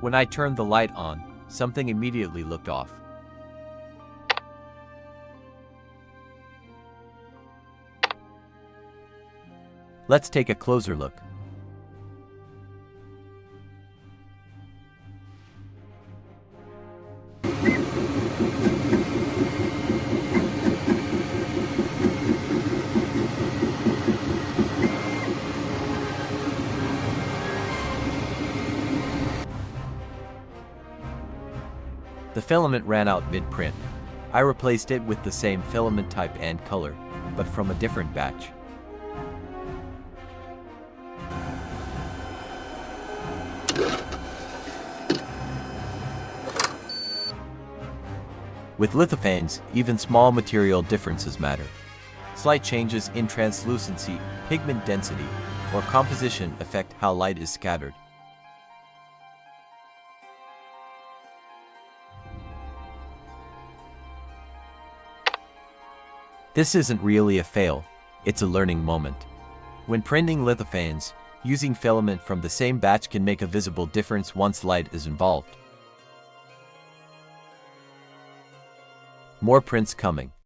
When I turned the light on, something immediately looked off. Let's take a closer look. The filament ran out mid-print. I replaced it with the same filament type and color, but from a different batch. With lithophanes, even small material differences matter. Slight changes in translucency, pigment density, or composition affect how light is scattered. This isn't really a fail, it's a learning moment. When printing lithophanes, using filament from the same batch can make a visible difference once light is involved. More prints coming.